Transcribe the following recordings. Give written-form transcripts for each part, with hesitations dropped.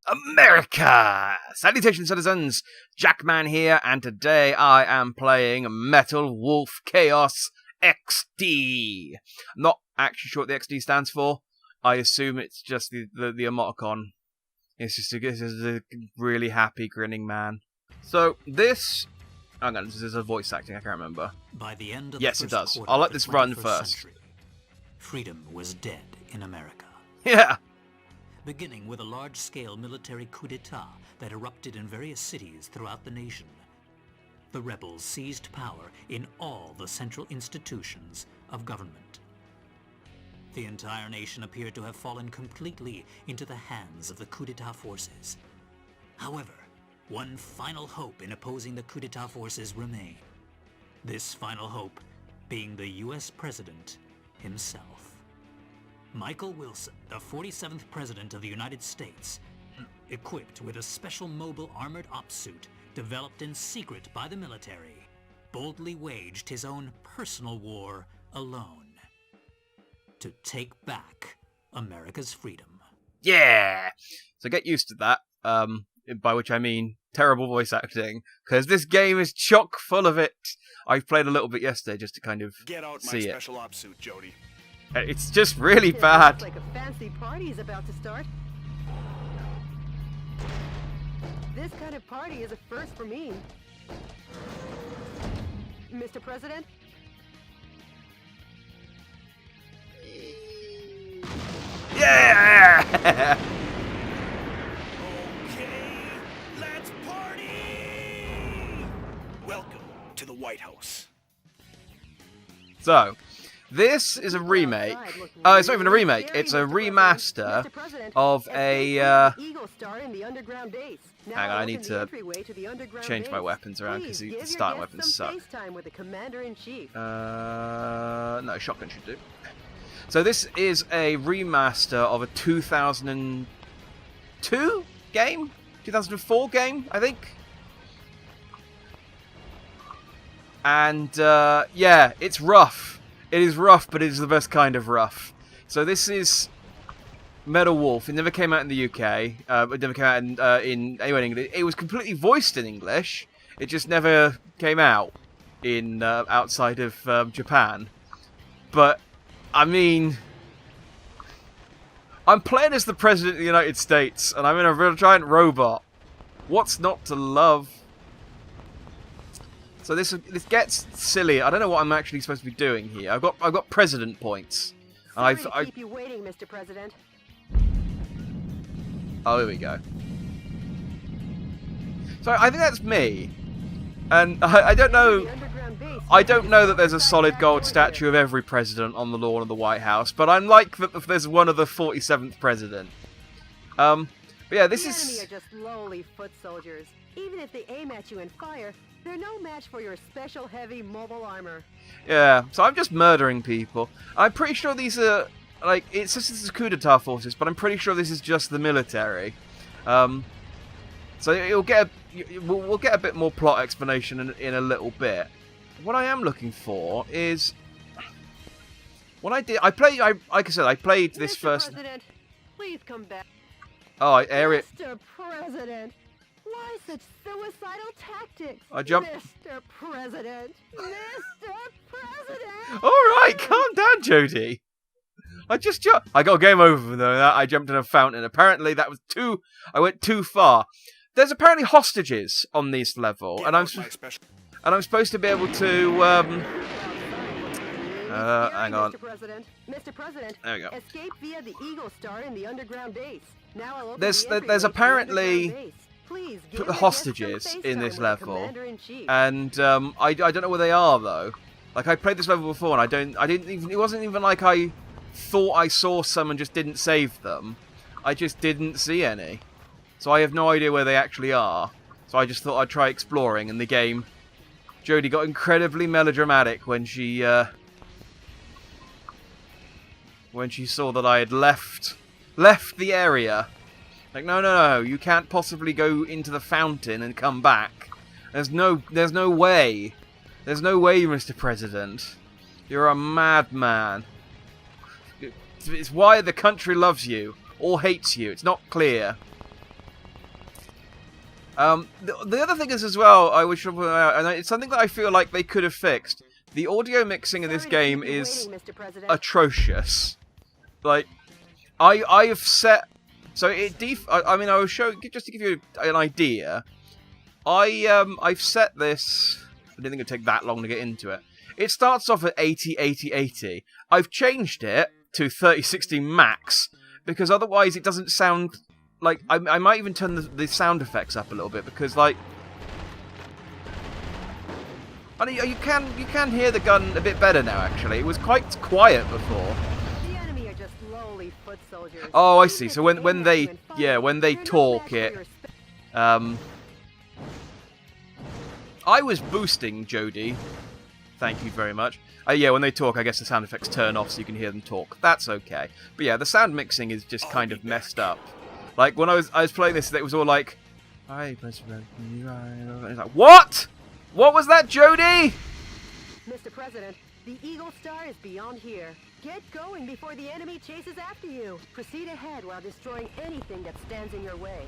America! Salutations, citizens! Jackman here, and today I am playing Metal Wolf Chaos XD. I'm not actually sure what the XD stands for. I assume it's just the emoticon. It's just a really happy, grinning man. So, this... Hang on, this is a voice acting, I can't remember. By the end of yes, the it does. quarter I'll let of the this run 21st first. century, freedom was dead in America. Yeah! Beginning with a large-scale military coup d'etat that erupted in various cities throughout the nation. The rebels seized power in all the central institutions of government. The entire nation appeared to have fallen completely into the hands of the coup d'etat forces. However, one final hope in opposing the coup d'etat forces remained. This final hope being the U.S. President himself. Michael Wilson, the 47th President of the United States, equipped with a special mobile armored ops suit developed in secret by the military, boldly waged his own personal war alone to take back America's freedom. Yeah! So get used to that, by which I mean terrible voice acting, because this game is chock full of it. I played a little bit yesterday just to kind of Get out my see it. special ops suit, Jody. It's just really bad. Looks like a fancy party is about to start. This kind of party is a first for me. Mr. President? Yeah! Okay, let's party! Welcome to the White House. So, this is a remake. Oh, it's not even a remake. It's a remaster of a... Hang on, I need to change my weapons around because the starting weapons suck. No, shotgun should do. So this is a remaster of a 2002 game? 2004 game, I think? And, yeah, it's rough. It is rough, but it is the best kind of rough. So this is Metal Wolf. It never came out in the UK. It never came out anywhere in English. It was completely voiced in English. It just never came out in outside of Japan. But, I mean... I'm playing as the President of the United States, and I'm in a real giant robot. What's not to love? So this gets silly. I don't know what I'm actually supposed to be doing here. I've got president points. Sorry to keep you waiting, Mr. President. Oh, here we go. So I think that's me, and I don't know. I don't know that there's a solid gold statue of every president on the lawn of the White House, but I'm like that there's one of the 47th president. But yeah, this is. The enemy are just lowly foot soldiers. Even if they aim at you and fire, they're no match for your special heavy mobile armor. Yeah, so I'm just murdering people. I'm pretty sure these are, like, it's just the coup d'etat forces, but I'm pretty sure this is just the military. So we'll get a bit more plot explanation in a little bit. What I am looking for is... Like I said, I played this Mr. first... President, please come back. Oh, I air it. Mr. President, why such suicidal tactics? I jumped... Mr. President, Mr. President. All right, calm down, Jody. I just jumped. I got a game over though. I jumped in a fountain. Apparently, that was too. I went too far. There's apparently hostages on this level, and I'm supposed to be able to. Hang on. Mr. President, There we go. escape via the Eagle Star in the underground base. Now I'll open There's the entryway there's to the apparently underground base. Please give the your guests hostages some in FaceTime this with the level, Commander-in-Chief. and I don't know where they are though. Like I played this level before, and it wasn't even like I thought I saw some and just didn't save them. I just didn't see any, so I have no idea where they actually are. So I just thought I'd try exploring, and the game. Jodie got incredibly melodramatic when she saw that I had left the area. Like, no, you can't possibly go into the fountain and come back. There's no way. There's no way, Mr. President. You're a madman. It's why the country loves you, or hates you. It's not clear. The other thing is as well, I wish, and it's something that I feel like they could have fixed. The audio mixing in this game is atrocious. Like, I have set, so I mean, I will show just to give you an idea. I've set this. I didn't think it'd take that long to get into it. It starts off at 80, 80, 80. I've changed it to 30, 60 max because otherwise it doesn't sound. Like, I might even turn the sound effects up a little bit, because, like... I mean, you can hear the gun a bit better now, actually. It was quite quiet before. The enemy are just lowly foot soldiers. Oh, I see. So when they talk, I was boosting Jody. Thank you very much. Yeah, when they talk, I guess the sound effects turn off so you can hear them talk. That's okay. But yeah, the sound mixing is just kind of messed up. Like, when I was playing this, it was all like... It's like, what? What was that, Jody? Mr. President, the Eagle Star is beyond here. Get going before the enemy chases after you. Proceed ahead while destroying anything that stands in your way.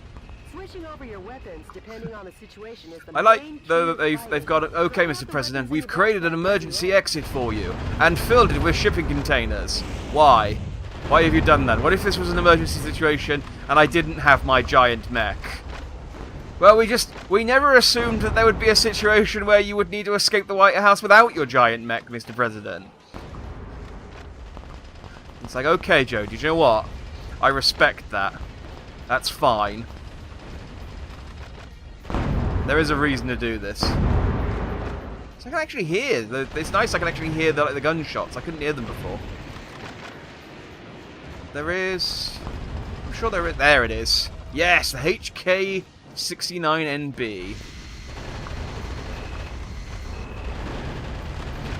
Switching over your weapons, depending on the situation, is the I like, main though, key that to they've got it. Okay, Mr. President, we've created an emergency exit for you and filled it with shipping containers. Why? Why have you done that? What if this was an emergency situation and I didn't have my giant mech? Well, we never assumed that there would be a situation where you would need to escape the White House without your giant mech, Mr. President. It's like, okay, Joe, do you know what? I respect that. That's fine. There is a reason to do this. So I can actually hear. It's nice I can actually hear the gunshots. I couldn't hear them before. There is... I'm sure there is... There it is. Yes, the HK-69NB.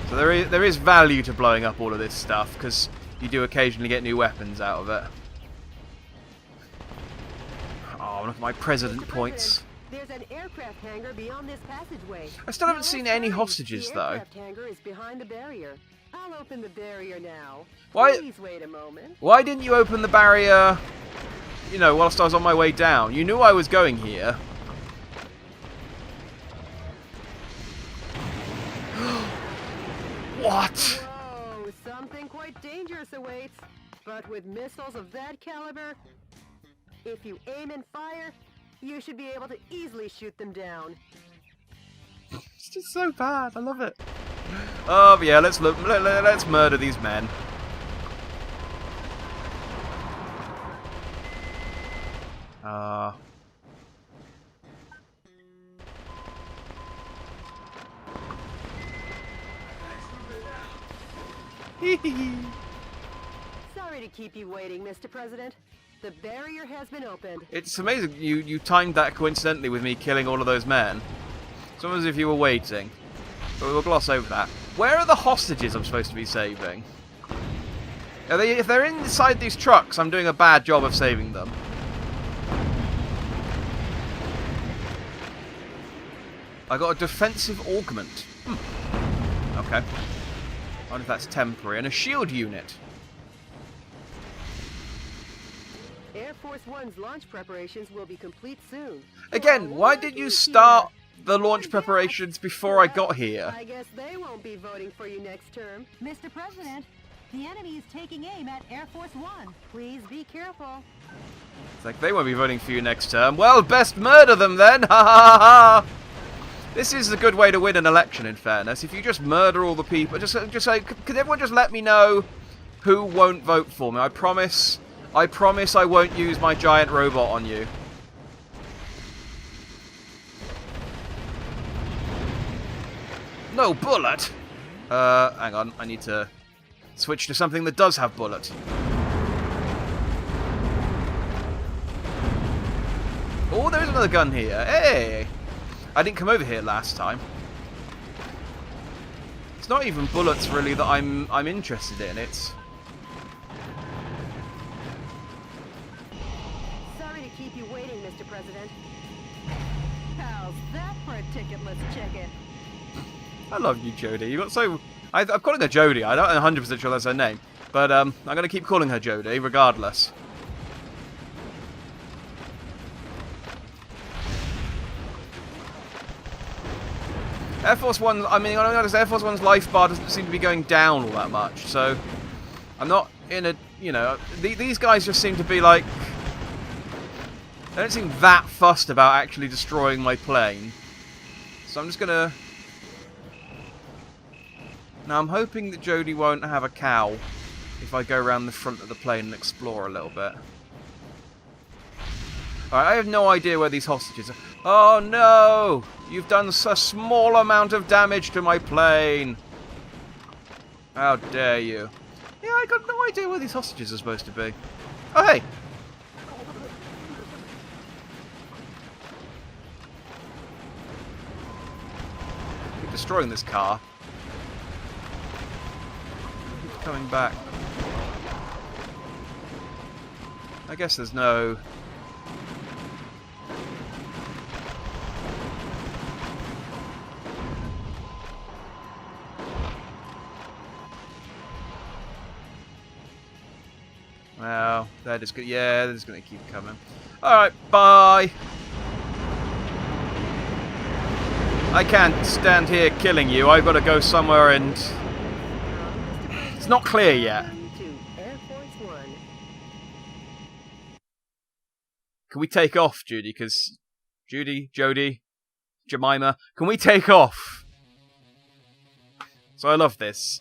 So there is value to blowing up all of this stuff, because you do occasionally get new weapons out of it. Oh, look at my president points. There's an aircraft hangar beyond this passageway. I still haven't seen any hostages, the though. aircraft hangar is behind the barrier. I'll open the barrier now. Why? Please wait a moment. Why didn't you open the barrier, you know, whilst I was on my way down? You knew I was going here. What? Whoa, something quite dangerous awaits. But with missiles of that caliber, if you aim and fire, you should be able to easily shoot them down. It's just so bad. I love it. Oh, but yeah, let's murder these men. Sorry to keep you waiting, Mr. President. The barrier has been opened. It's amazing you timed that coincidentally with me killing all of those men. It's almost as if you were waiting. But we'll gloss over that. Where are the hostages I'm supposed to be saving? If they're inside these trucks, I'm doing a bad job of saving them. I got a defensive augment. Okay. I wonder if that's temporary. And a shield unit. Air Force One's launch preparations will be complete soon. Again, why did you start the launch preparations before I got here? I guess they won't be voting for you next term. Mr. President, the enemy is taking aim at Air Force One. Please be careful. It's like they won't be voting for you next term. Well, best murder them then! Ha ha ha! This is a good way to win an election, in fairness. If you just murder all the people, just say, could everyone just let me know who won't vote for me? I promise I won't use my giant robot on you. No bullet? Hang on, I need to switch to something that does have bullet. Oh, there's another gun here. Hey! I didn't come over here last time. It's not even bullets really that I'm interested in. It's Sorry to keep you waiting, Mr. President. How's that for a ticketless check-in? I love you, Jody. You got so I'm calling her Jody. I'm not 100% sure that's her name, but I'm gonna keep calling her Jody regardless. Air Force One, I mean, I noticed Air Force One's life bar doesn't seem to be going down all that much, so I'm not in a, you know, these guys just seem to be like, they don't seem that fussed about actually destroying my plane. So I'm just gonna... Now I'm hoping that Jodie won't have a cow if I go around the front of the plane and explore a little bit. Alright, I have no idea where these hostages are. Oh no! You've done a small amount of damage to my plane! How dare you? Yeah, I got no idea where these hostages are supposed to be. Oh hey! Keep destroying this car. Keep coming back. I guess there's no... Well, they're just gonna, yeah, they're just gonna keep coming. Alright, bye! I can't stand here killing you. I've got to go somewhere and... It's not clear yet. Can we take off, Judy? Because... Jodie, Jemima, can we take off? So I love this.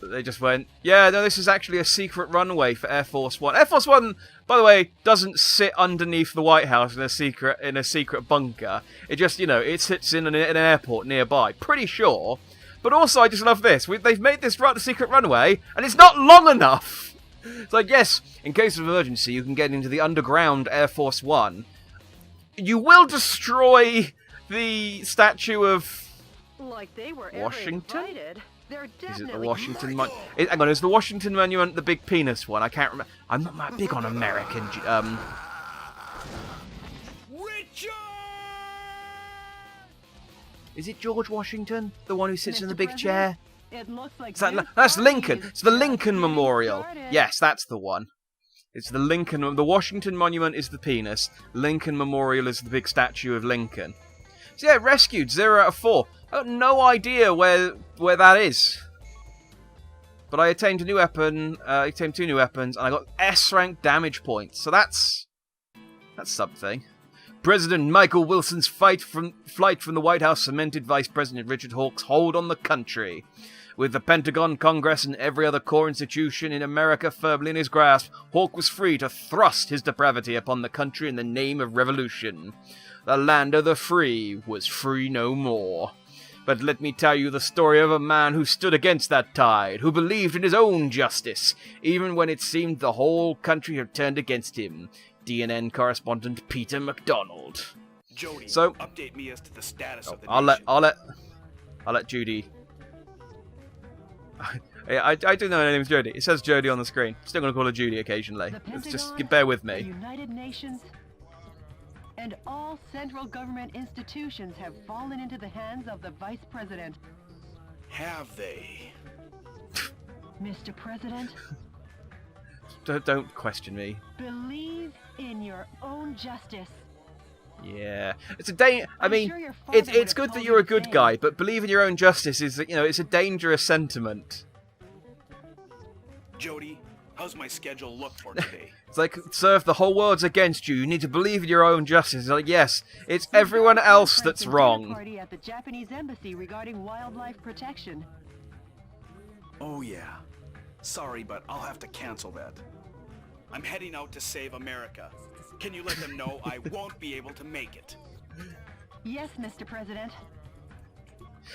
They just went, yeah, no, this is actually a secret runway for Air Force One. Air Force One, by the way, doesn't sit underneath the White House in a secret bunker. It just, you know, it sits in an airport nearby. Pretty sure. But also, I just love this. They've made this secret runway, and it's not long enough. It's like, yes, in case of emergency, you can get into the underground Air Force One. You will destroy the statue of Like they were Washington? Invited. They're Is it the definitely Washington hang on, is the Washington Monument the big penis one? I can't remember. I'm not that big on American. Richard! Is it George Washington, the one who sits in the Mr. big chair? It looks like That's Lincoln. It's the Lincoln Memorial. Yes, that's the one. It's the Lincoln. The Washington Monument is the penis. Lincoln Memorial is the big statue of Lincoln. So yeah, rescued 0 out of 4. I got no idea where that is. But I attained a new weapon. I attained 2 new weapons, and I got S rank damage points. So that's something. President Michael Wilson's flight from the White House cemented Vice President Richard Hawke's hold on the country. With the Pentagon, Congress, and every other core institution in America firmly in his grasp, Hawke was free to thrust his depravity upon the country in the name of revolution. The land of the free was free no more. But let me tell you the story of a man who stood against that tide, who believed in his own justice, even when it seemed the whole country had turned against him. DNN correspondent Peter MacDonald. Jodie, So, update me as to the status of the I'll nation. let Judy. I do know her name's Jodie. It says Jodie on the screen. Still gonna call her Judy occasionally. The It's just Pentagon, bear with the me. United Nations, and all central government institutions have fallen into the hands of the Vice President. Have they? Mr. President, Don't question me. believe in your own justice. Yeah, it's a I I'm mean, sure your father would it's have good told that you you're a the good same. guy, but believe in your own justice is, you know, it's a dangerous sentiment. Jodie, how's my schedule look for today? It's like, sir, if the whole world's against you, you need to believe in your own justice. It's like, yes, it's everyone else that's wrong. Party at the Japanese embassy regarding wildlife protection. Oh yeah. Sorry, but I'll have to cancel that. I'm heading out to save America. Can you let them know I won't be able to make it? Yes, Mr. President.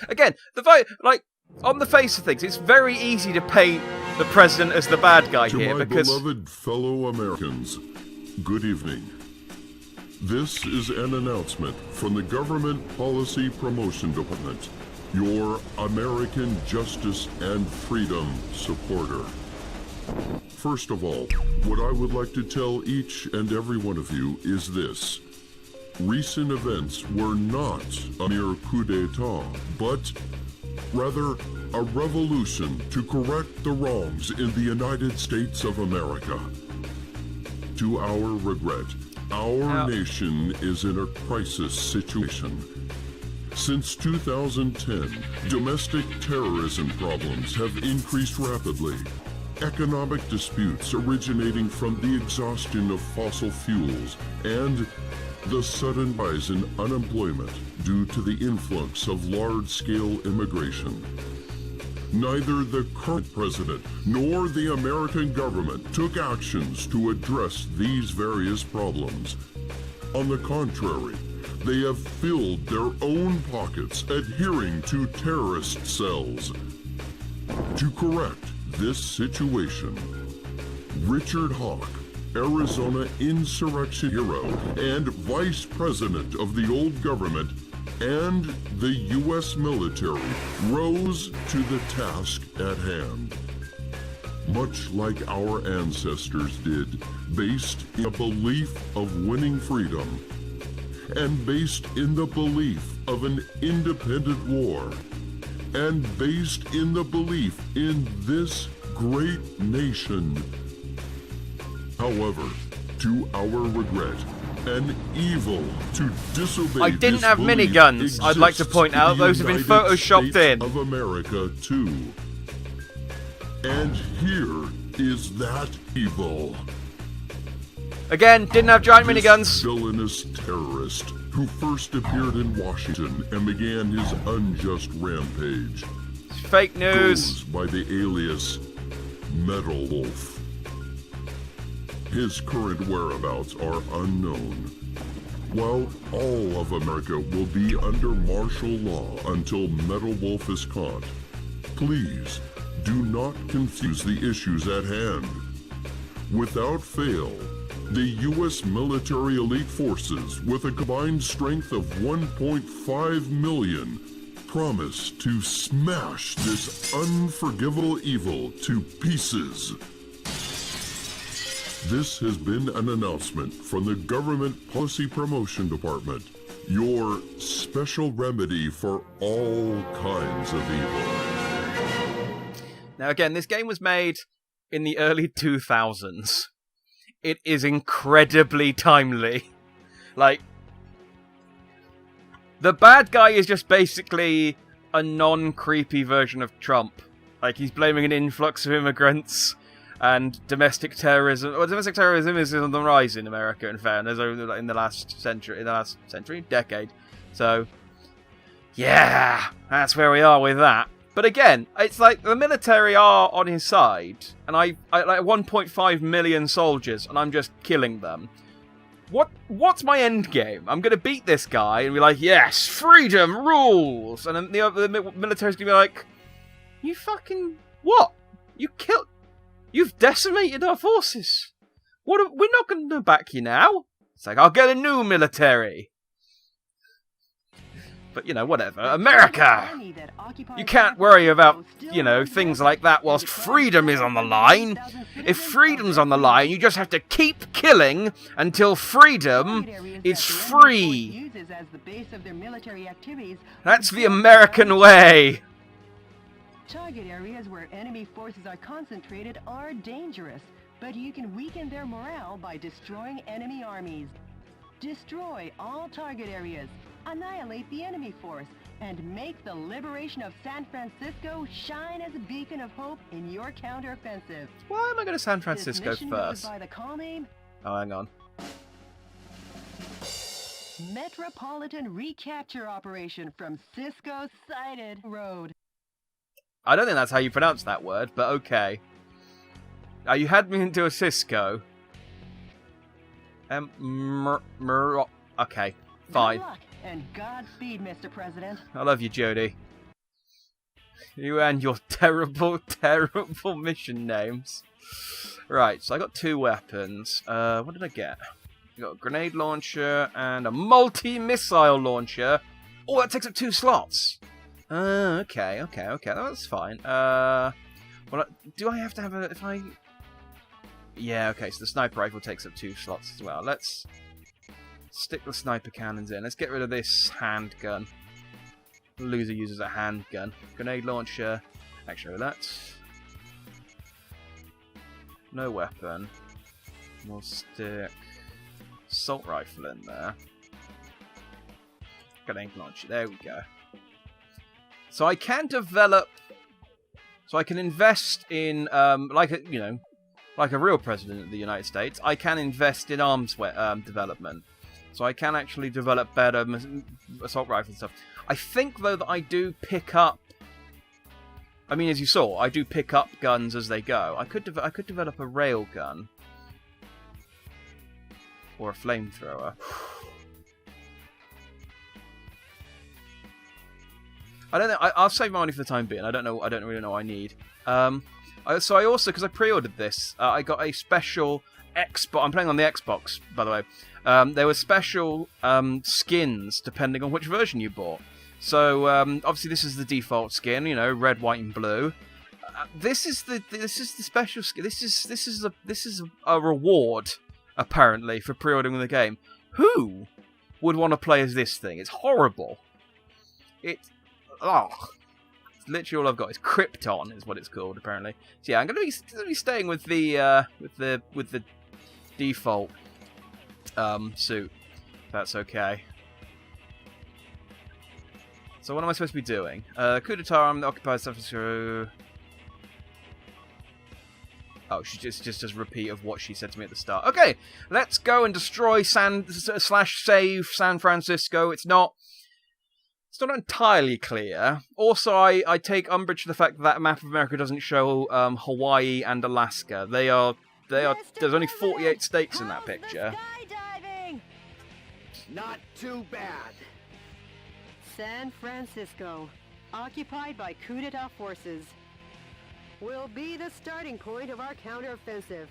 Again, on the face of things, it's very easy to paint the president as the bad guy To here my because beloved fellow Americans, good evening. This is an announcement from the Government Policy Promotion Department, your American justice and freedom supporter. First of all, what I would like to tell each and every one of you is this. Recent events were not a mere coup d'etat, but rather a revolution to correct the wrongs in the United States of America. To our regret, our nation is in a crisis situation. Since 2010, domestic terrorism problems have increased rapidly. Economic disputes originating from the exhaustion of fossil fuels and the sudden rise in unemployment due to the influx of large-scale immigration. Neither the current president nor the American government took actions to address these various problems. On the contrary, they have filled their own pockets adhering to terrorist cells. To correct this situation, Richard Hawk, Arizona insurrection hero and vice president of the old government, and the U.S. military rose to the task at hand. Much like our ancestors did, based in a belief of winning freedom, and based in the belief of an independent war, and based in the belief in this great nation. However, to our regret, an evil to disobey I didn't this have belief miniguns, I'd like to exists point out. in the Those have been United photoshopped States in. of America too. And here is that evil. Again, didn't have giant This miniguns. villainous terrorist who first appeared in Washington and began his unjust rampage Fake news. goes by the alias Metal Wolf. His current whereabouts are unknown. While all of America will be under martial law until Metal Wolf is caught, please do not confuse the issues at hand. Without fail, the U.S. military elite forces, with a combined strength of 1.5 million, promise to smash this unforgivable evil to pieces. This has been an announcement from the Government Policy Promotion Department, your special remedy for all kinds of evil. Now again, this game was made in the early 2000s. It is incredibly timely. Like, the bad guy is just basically a non-creepy version of Trump. Like, he's blaming an influx of immigrants and domestic terrorism. Well, domestic terrorism is on the rise in America, in fairness, over in the last decade. So, yeah, that's where we are with that. But again, it's like the military are on his side, and I like 1.5 million soldiers, and I'm just killing them. What's my end game? I'm gonna beat this guy and be like, yes, freedom rules, and then the military's gonna be like, you fucking what? You've decimated our forces. We're not gonna back you now. It's like, I'll get a new military. But, you know, whatever. America! You can't worry about, you know, things like that whilst freedom is on the line. If freedom's on the line, you just have to keep killing until freedom is free. That's the American way. Target areas where enemy forces are concentrated are dangerous, but you can weaken their morale by destroying enemy armies. Destroy all target areas, annihilate the enemy force, and make the liberation of San Francisco shine as a beacon of hope in your counteroffensive. Why am I going to San Francisco This mission goes first? by the call name Oh, hang on. Metropolitan Recapture Operation from Cisco Sighted Road. I don't think that's how you pronounce that word, but okay. You had me into a Cisco. Okay, fine. Good luck and Godspeed, Mr. President. I love you, Jodie. You and your terrible, terrible mission names. Right, so I got 2 weapons. What did I get? I got a grenade launcher and a multi-missile launcher. Oh, that takes up 2 slots. Okay, that's fine. Well, do I have to have a... if I... Yeah, okay, so the sniper rifle takes up 2 slots as well. Let's stick the sniper cannons in. Let's get rid of this handgun. The loser uses a handgun. Grenade launcher. Actually, let's... no weapon. We'll stick assault rifle in there. Grenade launcher. There we go. So I can develop. So I can invest in, like a real president of the United States. I can invest in arms development. So I can actually develop better assault rifles and stuff. I think though that I do pick up. I mean, as you saw, I do pick up guns as they go. I could develop a rail gun or a flamethrower. I don't know. I'll save my money for the time being. I don't really know what I need. So I also, because I pre-ordered this, I got a special Xbox. I'm playing on the Xbox, by the way. There were special skins depending on which version you bought. So obviously this is the default skin, red, white, and blue. This is the special skin. This is a reward apparently for pre-ordering the game. Who would want to play as this thing? It's horrible. It's literally all I've got is Krypton, is what it's called apparently. So yeah, I'm gonna be staying with the default suit. If that's okay. So what am I supposed to be doing? Coup d'etat, I'm the occupied surface. Oh, she just does a repeat of what she said to me at the start. Okay, let's go and destroy /save San Francisco. It's not entirely clear. Also, I take umbrage to the fact that map of America doesn't show Hawaii and Alaska. There's only 48 states in that picture. Not too bad. San Francisco, occupied by coup d'etat forces, will be the starting point of our counteroffensive.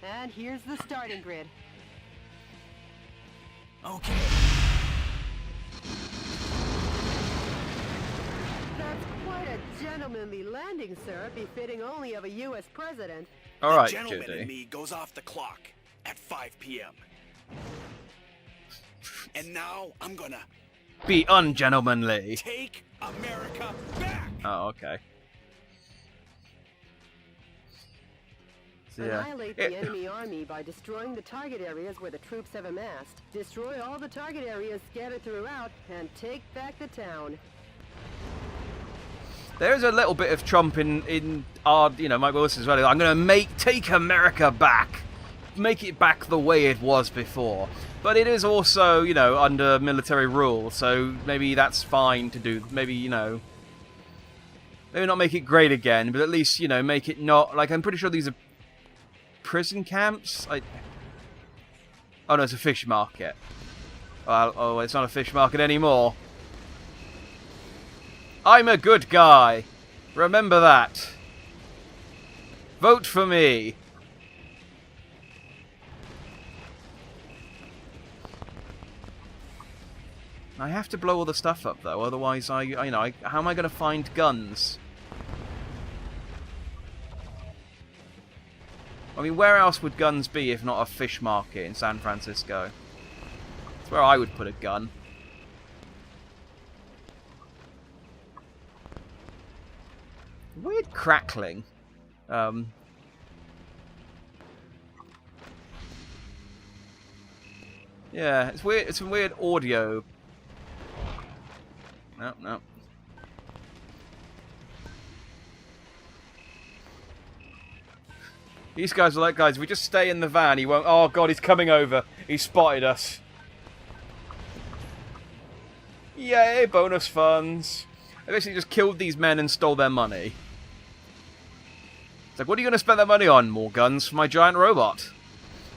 And here's the starting grid. Okay. That's quite a gentlemanly landing, sir, befitting only of a U.S. president. All right, the gentleman Judy. in me goes off the clock at 5 p.m. And now I'm gonna Be ungentlemanly. take America back. Oh, okay. So, yeah. Annihilate the enemy army by destroying the target areas where the troops have amassed. Destroy all the target areas scattered throughout, and take back the town. There is a little bit of Trump in our, Mike Wilson as well. I'm going to take America back. Make it back the way it was before. But it is also, under military rule, so maybe that's fine to do. Maybe, maybe not make it great again, but at least, make it not, like, I'm pretty sure these are prison camps? Oh no, it's a fish market. Oh, it's not a fish market anymore. I'm a good guy. Remember that. Vote for me. I have to blow all the stuff up though, otherwise how am I going to find guns? I mean, where else would guns be if not a fish market in San Francisco? That's where I would put a gun. Weird crackling. Yeah, it's weird. It's some weird audio. No. These guys are like, guys, if we just stay in the van, he won't... Oh, God, he's coming over. He spotted us. Yay, bonus funds. I basically just killed these men and stole their money. It's like, what are you going to spend that money on? More guns for my giant robot.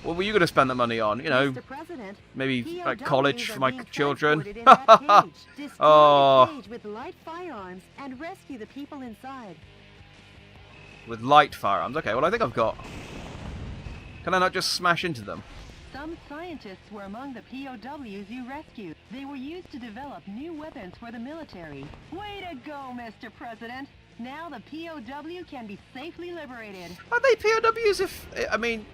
What were you going to spend that money on? Mr. President, maybe POWs like college are for my being children. transported in that cage. Destroy Oh. the cage with light firearms and rescue the people inside. With light firearms. Okay, well, I think I've got... Can I not just smash into them? Some scientists were among the POWs you rescued. They were used to develop new weapons for the military. Way to go, Mr. President! Now the POW can be safely liberated. Are they POWs if... I mean...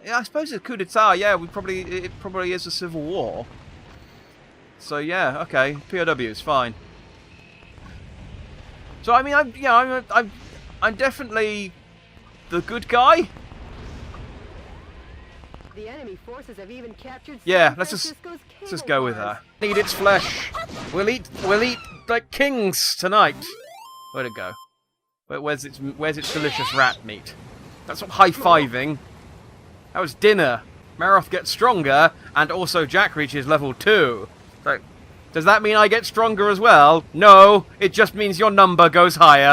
yeah, I suppose it's coup d'etat. Yeah, it probably is a civil war. So yeah, okay, POWs, fine. So I mean, I'm definitely the good guy. The enemy forces have even captured Yeah, San let's Francisco's just cable go with cars. her. Eat its flesh. We'll eat like kings tonight. Where'd it go? Where's its delicious rat meat? That's not high-fiving. That was dinner. Maroth gets stronger, and also Jack reaches level 2. So, does that mean I get stronger as well? No, it just means your number goes higher.